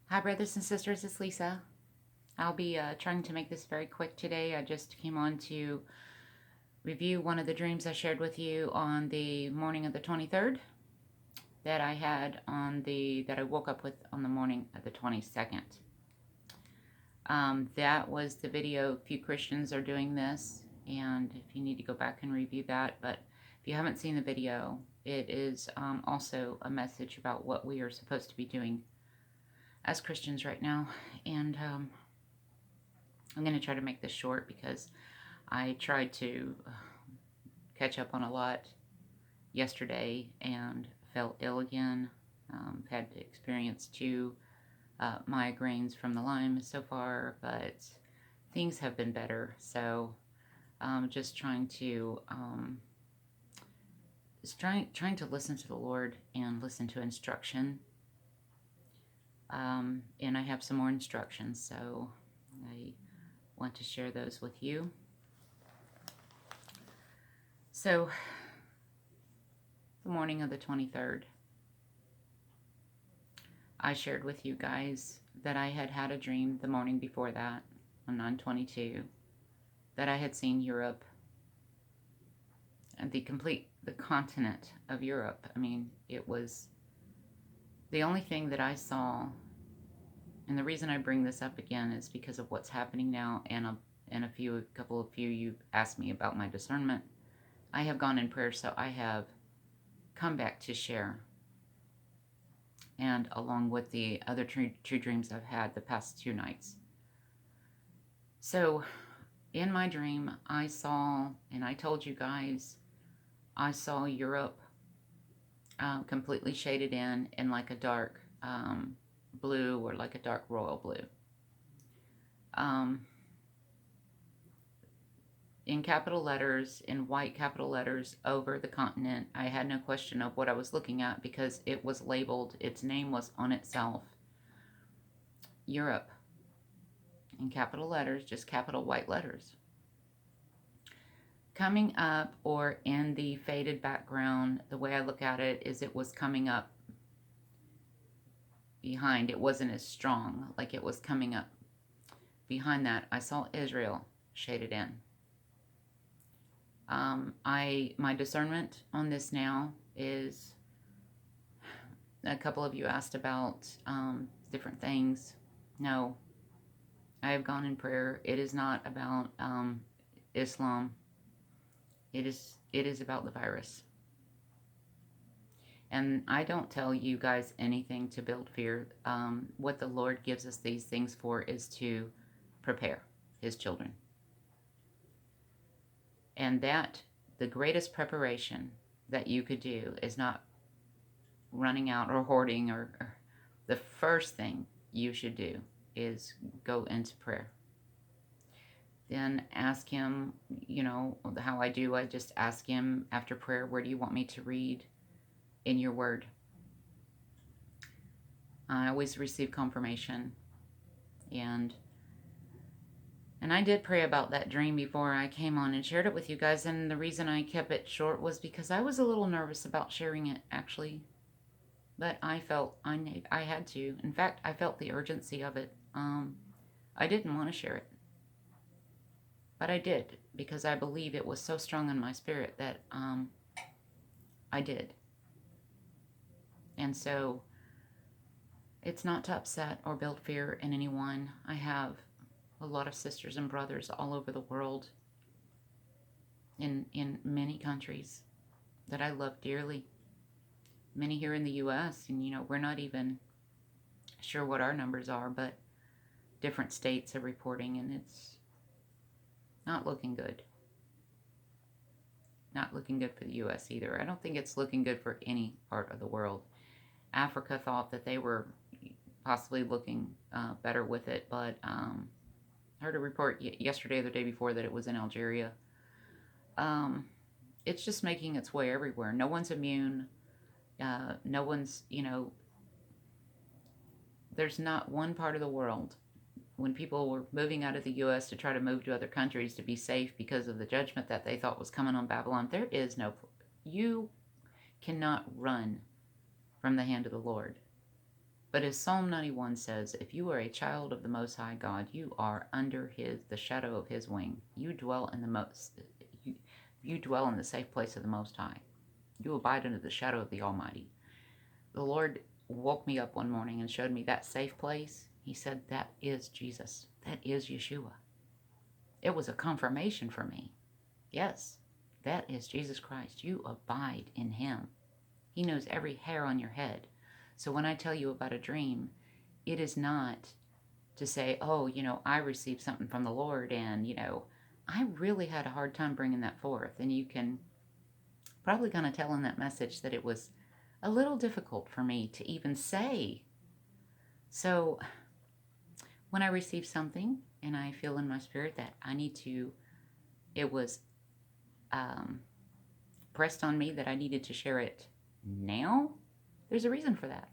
Hi, brothers and sisters. It's Lisa. I'll be trying to make this very quick today. I just came on to review one of the dreams I shared with you on the morning of the 23rd that I had that I woke up with on the morning of the 22nd. That was the video. Few Christians are doing this, and if you need to go back and review that, but if you haven't seen the video, it is also a message about what we are supposed to be doing as Christians right now. And I'm going to try to make this short because I tried to catch up on a lot yesterday and felt ill again. Had experienced 2 migraines from the Lyme so far, but things have been better. So just trying to trying to listen to the Lord and listen to instruction. And I have some more instructions, so I want to share those with you. So, the morning of the 23rd, I shared with you guys that I had had a dream the morning before that, on 9/22, that I had seen Europe, and the continent of Europe. I mean, it was the only thing that I saw, and the reason I bring this up again is because of what's happening now, and a couple of you you've asked me about my discernment. I have gone in prayer, so I have come back to share, and along with the other true dreams I've had the past 2 nights. So in my dream, I saw, and I told you guys, I saw Europe completely shaded in like a dark blue, or like a dark royal blue. In capital letters, in white capital letters over the continent. I had no question of what I was looking at because it was labeled, its name was on itself, Europe, in capital letters, just capital white letters. Coming up, or in the faded background, the way I look at it is it was coming up behind. It wasn't as strong, like it was coming up behind that. I saw Israel shaded in. My discernment on this now is, a couple of you asked about different things. No, I have gone in prayer. It is not about Islam. It is about the virus. And I don't tell you guys anything to build fear. What the Lord gives us these things for is to prepare His children. And that the greatest preparation that you could do is not running out or hoarding, or the first thing you should do is go into prayer. Then ask Him, how I do, I just ask Him after prayer, where do you want me to read in your word? I always receive confirmation. And I did pray about that dream before I came on and shared it with you guys, and the reason I kept it short was because I was a little nervous about sharing it, actually. But I felt I had to. In fact, I felt the urgency of it. I didn't want to share it. But I did, because I believe it was so strong in my spirit that I did. And so, it's not to upset or build fear in anyone. I have a lot of sisters and brothers all over the world, in many countries, that I love dearly. Many here in the U.S., and we're not even sure what our numbers are, but different states are reporting, and it's not looking good. Not looking good for the U.S. either. I don't think it's looking good for any part of the world. Africa thought that they were possibly looking better with it, but I heard a report yesterday or the day before that it was in Algeria. It's just making its way everywhere. No one's immune. No one's, there's not one part of the world, when people were moving out of the U.S. to try to move to other countries to be safe because of the judgment that they thought was coming on Babylon, there is no, you cannot run from the hand of the Lord. But as Psalm 91 says, if you are a child of the Most High God, you are under the shadow of His wing. You dwell in you dwell in the safe place of the Most High. You abide under the shadow of the Almighty. The Lord woke me up one morning and showed me that safe place. He said, that is Jesus. That is Yeshua. It was a confirmation for me. Yes, that is Jesus Christ. You abide in Him. He knows every hair on your head. So when I tell you about a dream, it is not to say, oh, I received something from the Lord and, I really had a hard time bringing that forth. And you can probably kind of tell in that message that it was a little difficult for me to even say. So when I receive something and I feel in my spirit that it was pressed on me that I needed to share it now, there's a reason for that.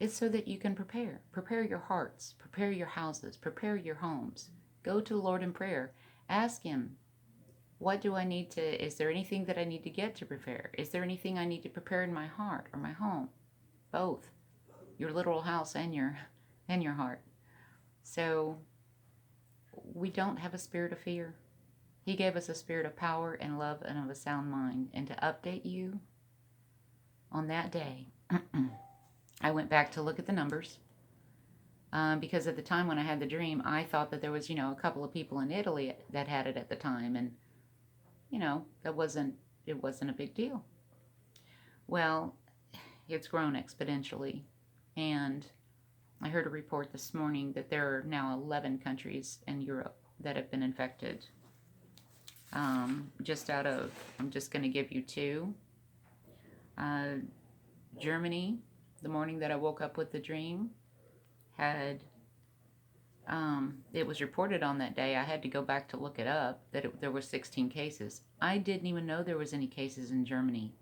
It's so that you can prepare. Prepare your hearts. Prepare your houses. Prepare your homes. Go to the Lord in prayer. Ask Him, what do I need to, is there anything that I need to get to prepare? Is there anything I need to prepare in my heart or my home? Both. Your literal house and your heart. So we don't have a spirit of fear. He gave us a spirit of power and love and of a sound mind. And to update you on that day, I went back to look at the numbers because at the time when I had the dream, I thought that there was, a couple of people in Italy that had it at the time, and it wasn't a big deal. Well, it's grown exponentially, and I heard a report this morning that there are now 11 countries in Europe that have been infected. I'm just going to give you two. Germany, the morning that I woke up with the dream, had, it was reported on that day, I had to go back to look it up, that there were 16 cases. I didn't even know there was any cases in Germany.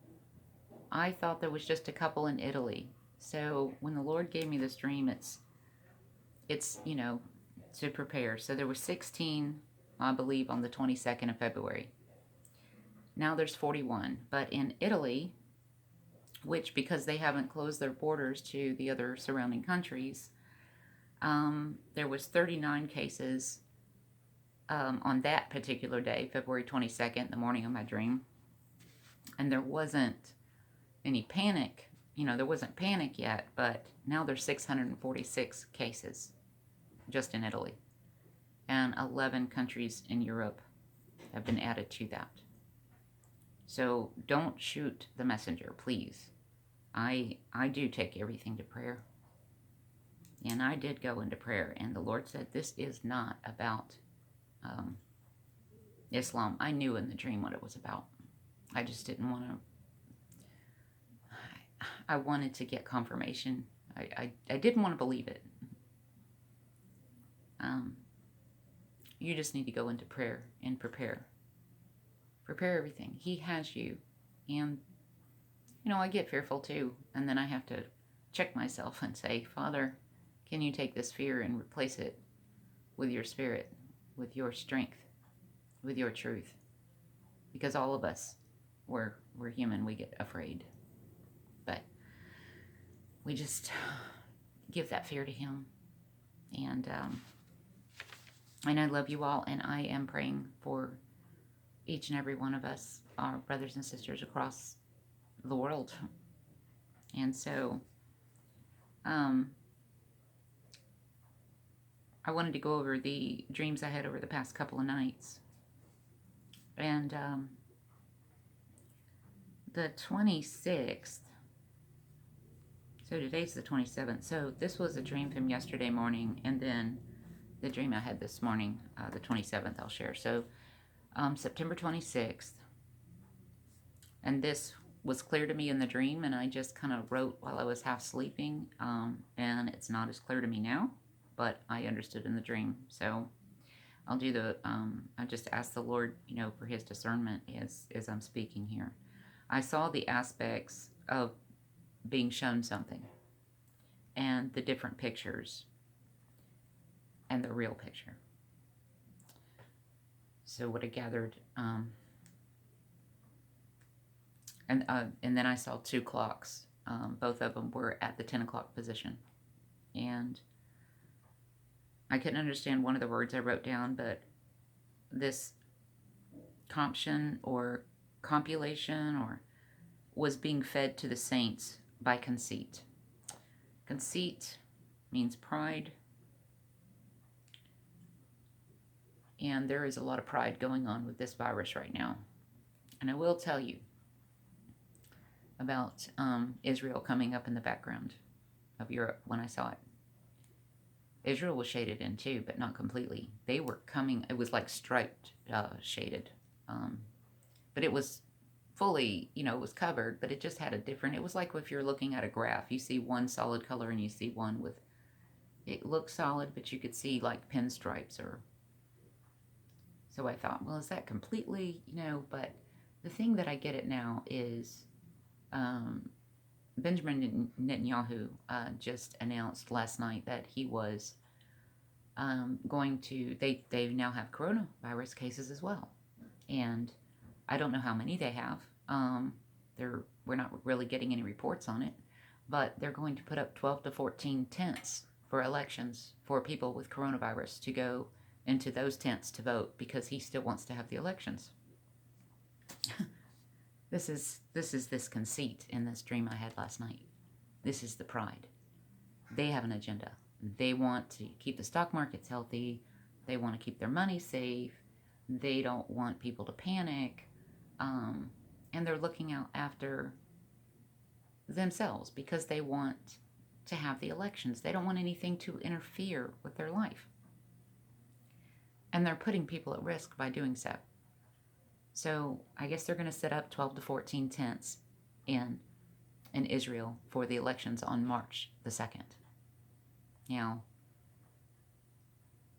I thought there was just a couple in Italy. So when the Lord gave me this dream, it's to prepare. So there were 16, I believe, on the 22nd of February. Now there's 41. But in Italy, which, because they haven't closed their borders to the other surrounding countries, there was 39 cases on that particular day, February 22nd, the morning of my dream. And there wasn't any panic. There wasn't panic yet, but now there's 646 cases just in Italy. And 11 countries in Europe have been added to that. So don't shoot the messenger, please. I do take everything to prayer. And I did go into prayer, and the Lord said, this is not about Islam. I knew in the dream what it was about. I just didn't want to. I wanted to get confirmation. I didn't want to believe it. You just need to go into prayer and prepare. Prepare everything. He has you. And, I get fearful too. And then I have to check myself and say, Father, can you take this fear and replace it with your spirit, with your strength, with your truth? Because all of us, we're human. We get afraid. But we just give that fear to Him. And I love you all, and I am praying for each and every one of us, our brothers and sisters across the world. And so I wanted to go over the dreams I had over the past couple of nights. And the 26th, so today's the 27th, so this was a dream from yesterday morning, and then the dream I had this morning, the 27th, I'll share. So September 26th, and this was clear to me in the dream, and I just kind of wrote while I was half sleeping, and it's not as clear to me now, but I understood in the dream. So I'll do I just asked the Lord, for His discernment as I'm speaking here. I saw the aspects of being shown something, and the different pictures, and the real picture. So what I gathered, and then I saw two clocks Both of them were at the 10 o'clock position. And I couldn't understand one of the words I wrote down, but this comption or compilation or was being fed to the saints by conceit. Conceit means pride. And there is a lot of pride going on with this virus right now. And I will tell you about Israel coming up in the background of Europe when I saw it. Israel was shaded in too, but not completely. They were coming, it was like striped shaded. But it was fully, it was covered, but it just had a different, it was like if you're looking at a graph, you see one solid color and you see one with, it looked solid, but you could see like pinstripes or, so I thought, well, is that completely, but the thing that I get it now is Benjamin Netanyahu just announced last night that he was going to, they now have coronavirus cases as well. And I don't know how many they have. We're not really getting any reports on it, but they're going to put up 12 to 14 tents for elections for people with coronavirus to go into those tents to vote because he still wants to have the elections. This is this conceit in this dream I had last night. This is the pride. They have an agenda. They want to keep the stock markets healthy. They want to keep their money safe. They don't want people to panic. And they're looking out after themselves because they want to have the elections. They don't want anything to interfere with their life. And they're putting people at risk by doing so. So I guess they're going to set up 12 to 14 tents in Israel for the elections on March the 2nd. Now,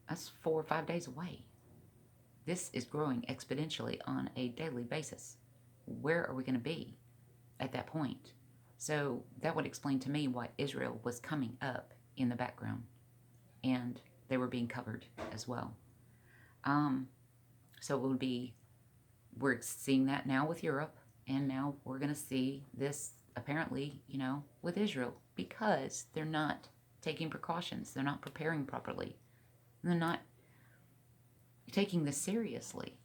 that's 4 or 5 days away. This is growing exponentially on a daily basis. Where are we going to be at that point? So that would explain to me why Israel was coming up in the background and they were being covered as well. So it would be, we're seeing that now with Europe, and now we're going to see this apparently, with Israel, because they're not taking precautions. They're not preparing properly. They're not taking this seriously.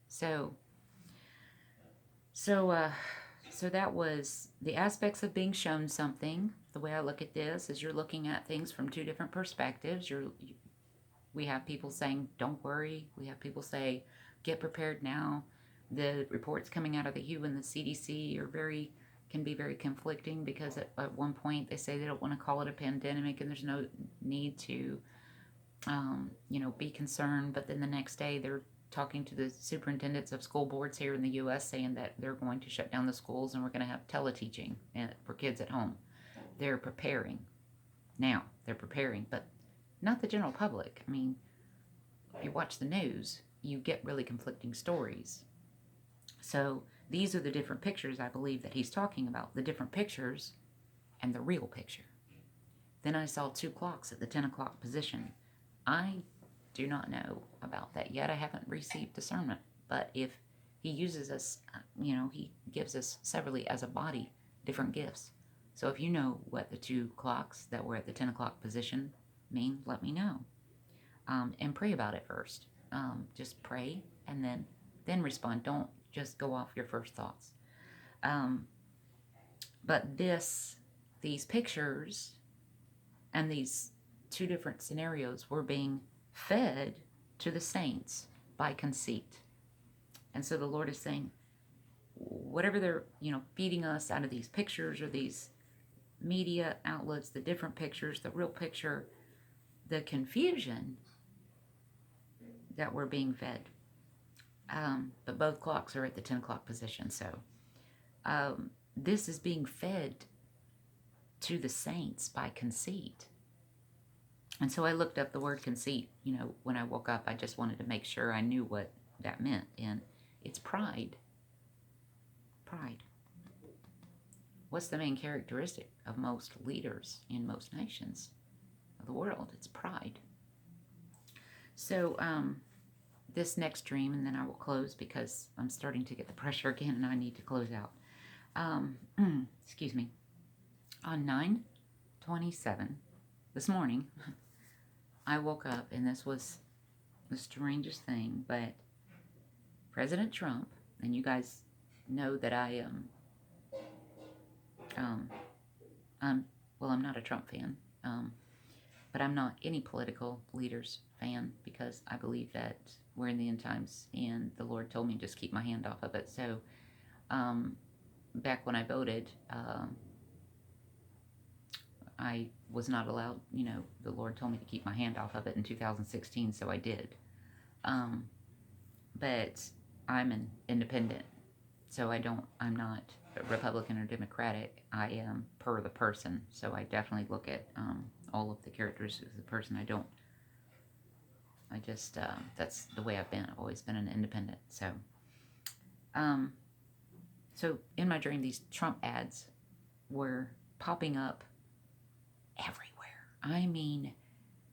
So that was the aspects of being shown something. The way I look at this is you're looking at things from two different perspectives. We have people saying, don't worry. We have people say, get prepared now. The reports coming out of the WHO and the CDC can be very conflicting because at one point they say they don't want to call it a pandemic and there's no need to, be concerned. But then the next day they're talking to the superintendents of school boards here in the U.S. saying that they're going to shut down the schools and we're going to have teleteaching for kids at home. They're preparing. Now, they're preparing, but not the general public. I mean, if you watch the news, you get really conflicting stories. So these are the different pictures I believe that he's talking about, the different pictures and the real picture. Then I saw 2 clocks at the 10 o'clock position. I do not know about that yet. I haven't received discernment. But if he uses us, he gives us severally as a body different gifts. So if you know what the 2 clocks that were at the 10 o'clock position mean, let me know. And pray about it first. Just pray and then respond. Don't just go off your first thoughts. But these pictures and these 2 different scenarios were being fed to the saints by conceit. And so the Lord is saying, whatever they're, feeding us out of these pictures or these media outlets, the different pictures, the real picture, the confusion that we're being fed. But both clocks are at the 10 o'clock position. So this is being fed to the saints by conceit. And so I looked up the word conceit. When I woke up, I just wanted to make sure I knew what that meant. And it's pride. Pride. What's the main characteristic of most leaders in most nations of the world? It's pride. So this next dream, and then I will close because I'm starting to get the pressure again and I need to close out. Excuse me. On 9/27 this morning, I woke up and this was the strangest thing, but President Trump, and you guys know that I'm not a Trump fan, but I'm not any political leader's fan because I believe that we're in the end times and the Lord told me to just keep my hand off of it. So, back when I voted, I was not allowed, the Lord told me to keep my hand off of it in 2016, so I did. But I'm an independent, so I'm not Republican or Democratic. I am per the person, so I definitely look at all of the characteristics of the person. That's the way I've been. I've always been an independent. So in my dream, these Trump ads were popping up everywhere. I mean,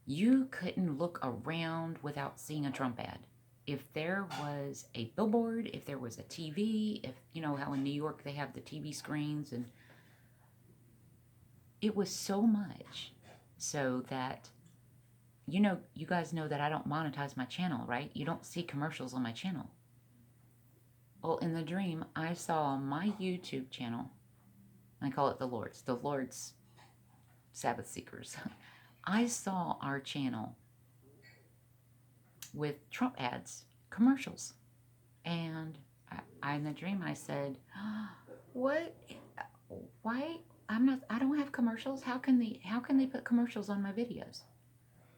you couldn't look around without seeing a Trump ad. If there was a billboard, if there was a TV, if, how in New York they have the TV screens, and it was so much so that, you guys know that I don't monetize my channel, right? You don't see commercials on my channel. Well, in the dream, I saw my YouTube channel. I call it the Lord's Sabbath Seekers. I saw our channel with Trump ads, commercials. And in the dream, I said, what? Why? I don't have commercials. How can they put commercials on my videos?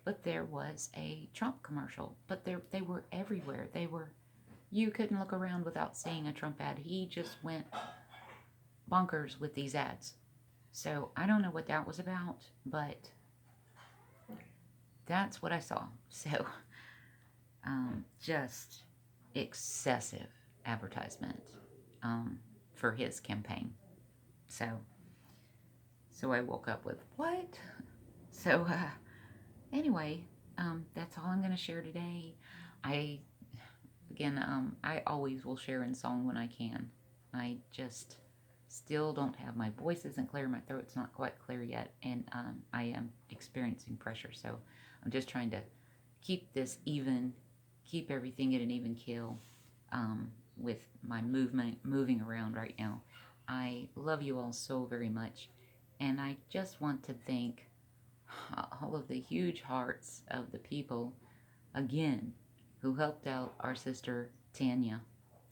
But there was a Trump commercial, but they were everywhere. You couldn't look around without seeing a Trump ad. He just went bonkers with these ads. So I don't know what that was about, but that's what I saw. So just excessive advertisement for his campaign. So I woke up with, what? So anyway, that's all I'm going to share today. I always will share in song when I can. I just still don't have, my voice isn't clear, my throat's not quite clear yet, and I am experiencing pressure. So I'm just trying to keep this even, keep everything at an even keel with my moving around right now. I love you all so very much, and I just want to thank all of the huge hearts of the people, again, who helped out our sister Tanya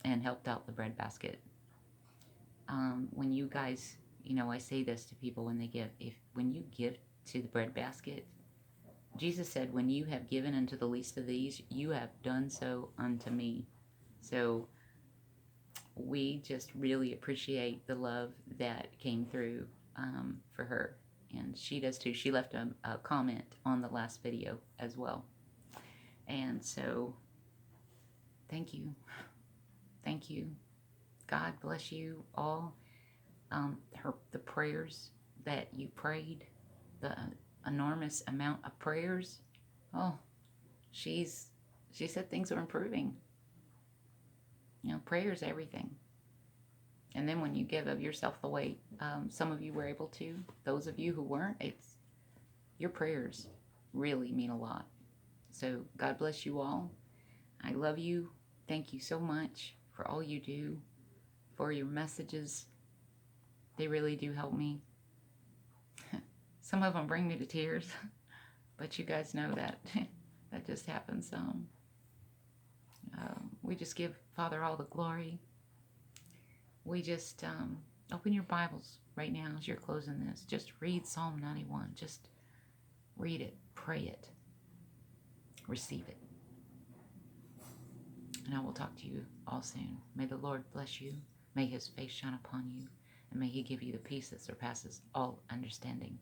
and helped out the bread basket. When you guys, I say this to people when they give, when you give to the bread basket, Jesus said, when you have given unto the least of these, you have done so unto me. So we just really appreciate the love that came through for her. And she does too. She left a comment on the last video as well. And so, thank you. Thank you. God bless you all. The prayers that you prayed, the enormous amount of prayers. Oh, she said things are improving. Prayer is everything. And then when you give of yourself away, some of you were able to. Those of you who weren't, your prayers really mean a lot. So God bless you all. I love you. Thank you so much for all you do, for your messages. They really do help me. Some of them bring me to tears, but you guys know that that just happens. We just give Father all the glory. We just open your Bibles right now as you're closing this. Just read Psalm 91. Just read it, pray it, receive it. And I will talk to you all soon. May the Lord bless you. May his face shine upon you. And may he give you the peace that surpasses all understanding.